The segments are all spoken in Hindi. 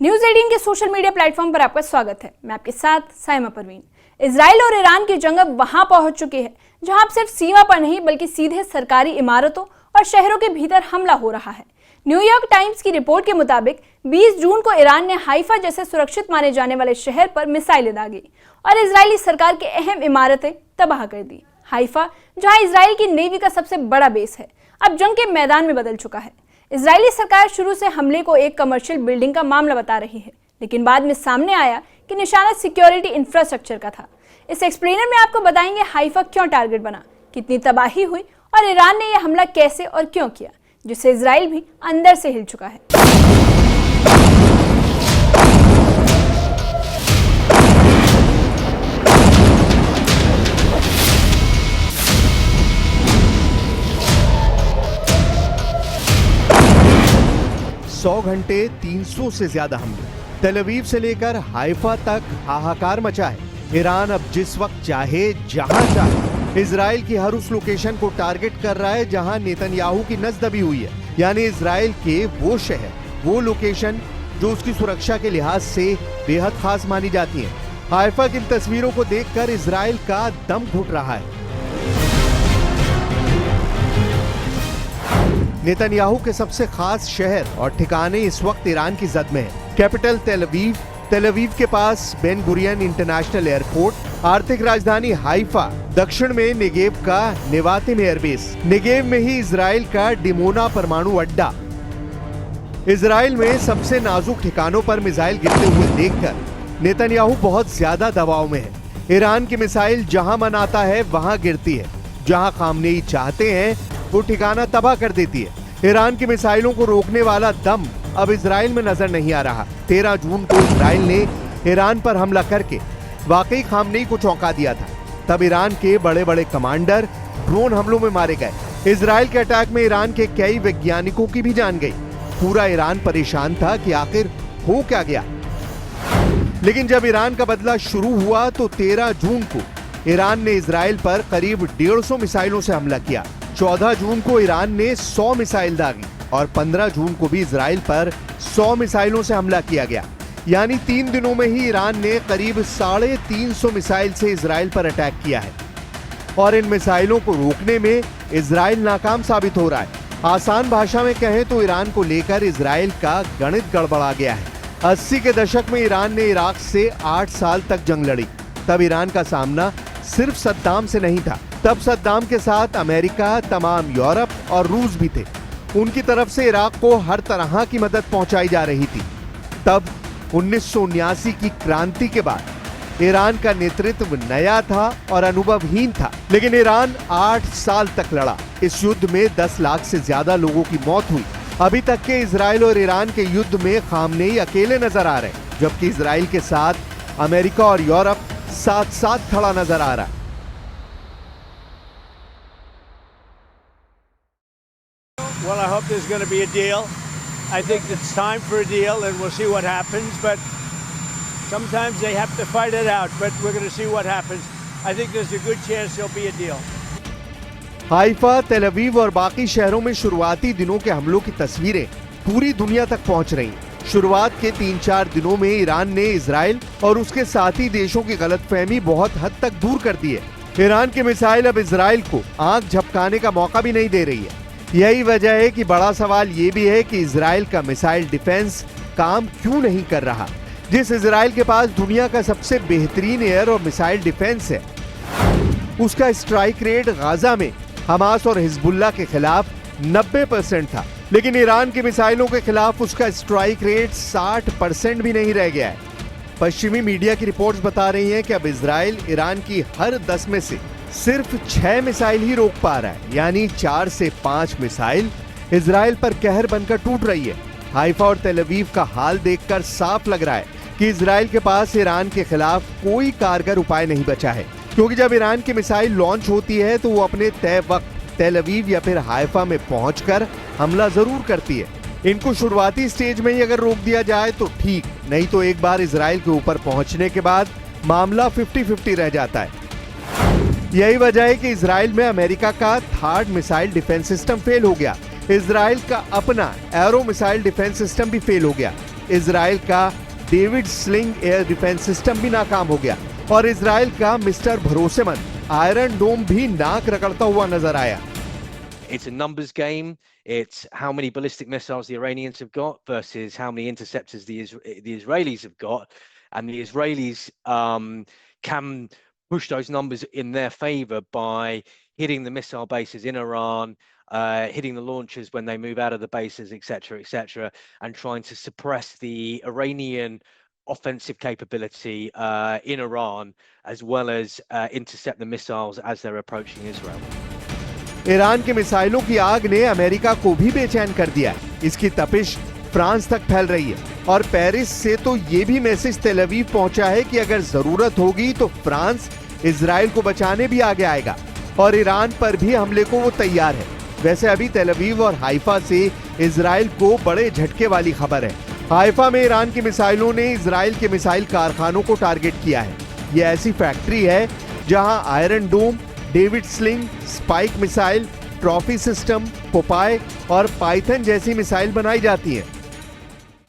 न्यूज 18 के सोशल मीडिया प्लेटफॉर्म पर आपका स्वागत है। मैं आपके साथ साइमा परवीन। इजराइल और ईरान की जंग अब वहां पहुंच चुकी है जहां अब सिर्फ सीमा पर नहीं बल्कि सीधे सरकारी इमारतों और शहरों के भीतर हमला हो रहा है। न्यूयॉर्क टाइम्स की रिपोर्ट के मुताबिक 20 जून को ईरान ने हाइफा जैसे सुरक्षित माने जाने वाले शहर पर मिसाइलें दागी और इजरायली सरकार की अहम इमारतें तबाह कर दी। हाइफा, जहां इजराइल की नेवी का सबसे बड़ा बेस है, अब जंग के मैदान में बदल चुका है। इजरायली सरकार शुरू से हमले को एक कमर्शियल बिल्डिंग का मामला बता रही है, लेकिन बाद में सामने आया कि निशाना सिक्योरिटी इंफ्रास्ट्रक्चर का था। इस एक्सप्लेनर में आपको बताएंगे हाइफा क्यों टारगेट बना, कितनी तबाही हुई और ईरान ने यह हमला कैसे और क्यों किया, जिससे इजराइल भी अंदर से हिल चुका है। सौ घंटे 300 से ज्यादा हमले, तेल अवीव से लेकर हाइफा तक हाहाकार मचा है। ईरान अब जिस वक्त चाहे जहां चाहे इजराइल की हर उस लोकेशन को टारगेट कर रहा है जहां नेतन्याहू की नस दबी हुई है, यानी इजराइल के वो शहर, वो लोकेशन जो उसकी सुरक्षा के लिहाज से बेहद खास मानी जाती हैं। हाइफा की इन तस्वीरों को देखकर इजराइल का दम घुट रहा है। नेतन्याहू के सबसे खास शहर और ठिकाने इस वक्त ईरान की जद में है। कैपिटल तेल अवीव के पास बेन गुरियन इंटरनेशनल एयरपोर्ट, आर्थिक राजधानी हाइफा, दक्षिण में नेगेव का नेवातिम एयरबेस, नेगेव में ही इजराइल का डिमोना परमाणु अड्डा। इजराइल में सबसे नाजुक ठिकानों पर मिसाइल गिरते हुए देखकर नेतन्याहू बहुत ज्यादा दबाव में है। ईरान की मिसाइल जहां मन आता है वहां गिरती है, जहां खामनेई चाहते हैं वो ठिकाना तबाह कर देती है। ईरान की मिसाइलों को रोकने वाला दम अब इजराइल में नजर नहीं आ रहा। 13 जून को इजराइल ने ईरान पर हमला करके वाकई खामनेई को चौंका दिया था। तब ईरान के बड़े बड़े कमांडर ड्रोन हमलों में मारे गए। इजराइल के अटैक में ईरान के कई वैज्ञानिकों की भी जान गई। पूरा ईरान परेशान था कि आखिर हो क्या गया। लेकिन जब ईरान का बदला शुरू हुआ तो 13 जून को ईरान ने इजराइल पर करीब 150 मिसाइलों से हमला किया। 14 जून को ईरान ने 100 मिसाइल दागी और 15 जून को भी इजराइल पर 100 मिसाइलों से हमला किया गया। यानी 3 दिनों में ही ईरान ने करीब 350 मिसाइल से इजराइल पर अटैक किया है और इन मिसाइलों को रोकने में इजराइल नाकाम साबित हो रहा है। आसान भाषा में कहें तो ईरान को लेकर इजराइल का गणित गड़बड़ा गया है। 80 के दशक में ईरान ने इराक से 8 साल तक जंग लड़ी। तब ईरान का सामना सिर्फ सद्दाम से नहीं था, तब सद्दाम के साथ अमेरिका, तमाम यूरोप और रूस भी थे। उनकी तरफ से इराक को हर तरह की मदद पहुंचाई जा रही थी। तब 1979 की क्रांति के बाद ईरान का नेतृत्व नया था और अनुभवहीन था, लेकिन ईरान 8 साल तक लड़ा। इस युद्ध में 10 लाख से ज्यादा लोगों की मौत हुई। अभी तक के इजराइल और ईरान के युद्ध में खामनेई अकेले नजर आ रहे हैं, जबकि इजराइल के साथ अमेरिका और यूरोप साथ साथ खड़ा नजर आ रहा है। Well, I hope there's going to be a deal. I think it's time for a deal, and we'll see what happens. But sometimes they have to fight it out. But we're going to see what happens. I think there's a good chance there'll be a deal. Haifa, तेल अवीव और बाकी शहरों में शुरुआती दिनों के हमलों की तस्वीरें पूरी दुनिया तक पहुंच रही हैं। शुरुआत के 3-4 दिनों में ईरान ने इजराइल और उसके साथी देशों की गलतफहमी बहुत हद तक दूर कर दी है। ईरान की मिसाइल अब इजराइल को आंख झपकाने का मौका भी नहीं दे रही है। यही वजह है कि बड़ा सवाल ये भी है कि इजराइल का मिसाइल डिफेंस काम क्यों नहीं कर रहा। जिस इजराइल के पास दुनिया का सबसे बेहतरीन एयर और मिसाइल डिफेंस है, उसका स्ट्राइक रेट गाजा में हमास और हिजबुल्लाह के खिलाफ 90% था, लेकिन ईरान की मिसाइलों के खिलाफ उसका स्ट्राइक रेट 60% भी नहीं रह गया है। पश्चिमी मीडिया की रिपोर्ट्स बता रही हैं कि अब इजराइल ईरान की हर 10 में से सिर्फ 6 मिसाइल ही रोक पा रहा है, यानी 4 से 5 मिसाइल इजराइल पर कहर बनकर टूट रही है। हाइफा और तेल अवीव का हाल देखकर साफ लग रहा है कि इजराइल के पास ईरान के खिलाफ कोई कारगर उपाय नहीं बचा है, क्योंकि जब ईरान की मिसाइल लॉन्च होती है तो वो अपने तय वक्त तेल अवीव या फिर हाइफा में पहुंचकर हमला जरूर करती है। इनको शुरुआती स्टेज में ही अगर रोक दिया जाए तो ठीक, नहीं तो एक बार इजराइल के ऊपर पहुंचने के बाद मामला 50-50 रह जाता है। यही वजह है कि इजराइल में अमेरिका का third missile defence system fail हो गया। इजराइल का अपना एरो मिसाइल डिफेंस सिस्टम भी फेल हो गया। इजराइल का David sling air defence system भी नाकाम हो गया और इजराइल का मिस्टर भरोसेमंद आयरन डोम भी नाक रगड़ता हुआ नजर आया। It's a numbers game. It's how many ballistic missiles the Iranians have got versus how many interceptors the Israelis have got, and the Israelis can push those numbers in their favor by hitting the missile bases in Iran, hitting the launchers when they move out of the bases, etc., and trying to suppress the Iranian offensive capability in Iran, as well as intercept the missiles as they're approaching Israel. Iran के मिसाइलों की आग ने अमेरिका को भी बेचैन कर दिया है। इसकी तपिश फ्रांस तक फैल रही है और पेरिस से तो ये भी मैसेज तेल अवीव पहुंचा है कि अगर जरूरत होगी तो फ्रांस इजराइल को बचाने भी आगे आएगा और ईरान पर भी हमले को वो तैयार है। वैसे अभी तेल अवीव और हाइफा से इजराइल को बड़े झटके वाली खबर है। हाइफा में ईरान की मिसाइलों ने इजराइल के मिसाइल कारखानों को टारगेट किया है। ये ऐसी फैक्ट्री है जहां Iron Dome, David Sling, Spike missile, Trophy system, Popeye और पाइथन जैसी मिसाइल बनाई जाती हैं।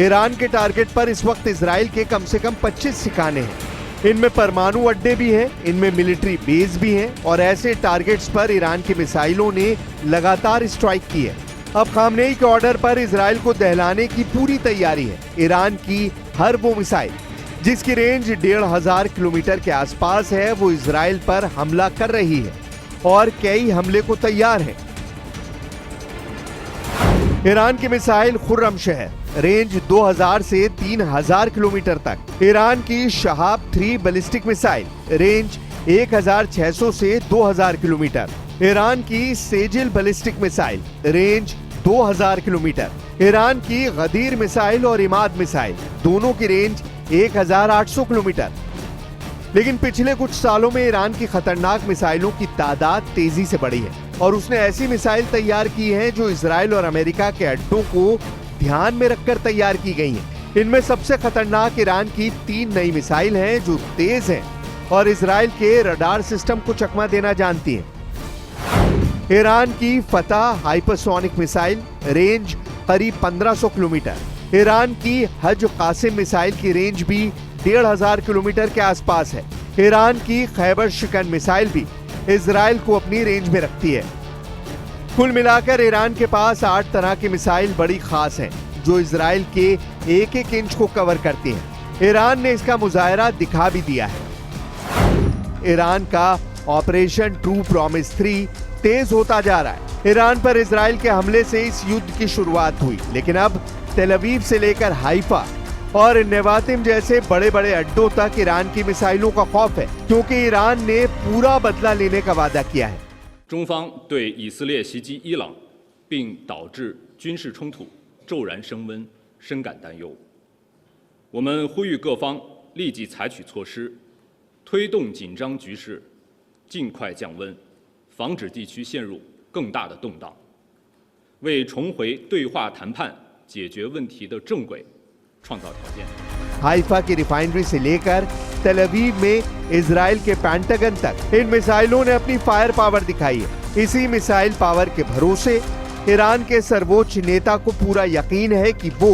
ईरान के टारगेट पर इस वक्त इजराइल के कम से कम 25 ठिकाने हैं। इनमें परमाणु अड्डे भी हैं, इनमें मिलिट्री बेस भी हैं और ऐसे टारगेट्स पर ईरान की मिसाइलों ने लगातार स्ट्राइक की है। अब खामनेई के ऑर्डर पर इजराइल को दहलाने की पूरी तैयारी है। ईरान की हर वो मिसाइल जिसकी रेंज 1500 किलोमीटर के आसपास है वो इजराइल पर हमला कर रही है और कई हमले को तैयार है। ईरान की मिसाइल खुर्रम शहर, रेंज 2000 से 3000 किलोमीटर तक। ईरान की शहाब 3 बैलिस्टिक मिसाइल, रेंज 1600 से 2000 किलोमीटर। ईरान की Sejjil ballistic missile, range 2000 kilometre. Iran की गदीर मिसाइल और इमाद मिसाइल, दोनों की रेंज 1800 किलोमीटर। लेकिन पिछले कुछ सालों में ईरान की खतरनाक मिसाइलों की तादाद तेजी से बढ़ी है और उसने ऐसी मिसाइल तैयार की है जो इजराइल और अमेरिका के अड्डों को ध्यान में रखकर तैयार की गई हैं। इनमें सबसे खतरनाक ईरान की 3 नई मिसाइल हैं जो तेज हैं और इजराइल के रडार सिस्टम को चकमा देना जानती हैं। ईरान की फतह हाइपरसोनिक मिसाइल, रेंज करीब 1500 किलोमीटर। ईरान की हज कासिम मिसाइल की रेंज भी 1500 किलोमीटर के आसपास है। ईरान की खैबर शिकन मिसाइल भी इजराइल को अपनी रेंज में रखती है। कुल मिलाकर ईरान के पास 8 तरह की मिसाइल बड़ी खास हैं जो इजराइल के 1-1 इंच को कवर करती हैं। ईरान ने इसका मुजाहरा दिखा भी दिया है। ईरान का ऑपरेशन ट्रू प्रॉमिस 3 तेज होता जा रहा है। ईरान पर इजराइल के हमले से इस युद्ध की शुरुआत हुई, लेकिन अब तेल अवीव से लेकर हाइफा और नेवातिम जैसे बड़े बड़े अड्डों तक ईरान की मिसाइलों का खौफ है, क्योंकि ईरान ने पूरा बदला लेने का वादा किया है। 中方对以色列袭击伊朗并导致军事冲突骤然升温深感担忧。我们呼吁各方立即采取措施，推动紧张局势尽快降温，防止地区陷入更大的动荡，为重回对话谈判解决问题的正轨创造条件。 हाइफा की रिफाइनरी से लेकर तेल अवीव में इजराइल के पेंटागन तक इन मिसाइलों ने अपनी फायर पावर दिखाई है। इसी मिसाइल पावर के भरोसे ईरान के सर्वोच्च नेता को पूरा यकीन है कि वो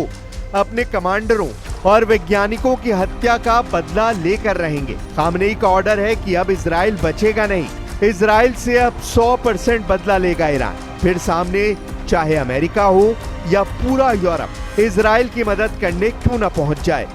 अपने कमांडरों और वैज्ञानिकों की हत्या का बदला लेकर रहेंगे। खामनेई का ऑर्डर है कि अब इजराइल बचेगा नहीं। इजराइल से अब 100% बदला लेगा ईरान। फिर सामने चाहे अमेरिका हो या पूरा यूरोप, इजराइल की मदद करने क्यों न पहुंच जाए।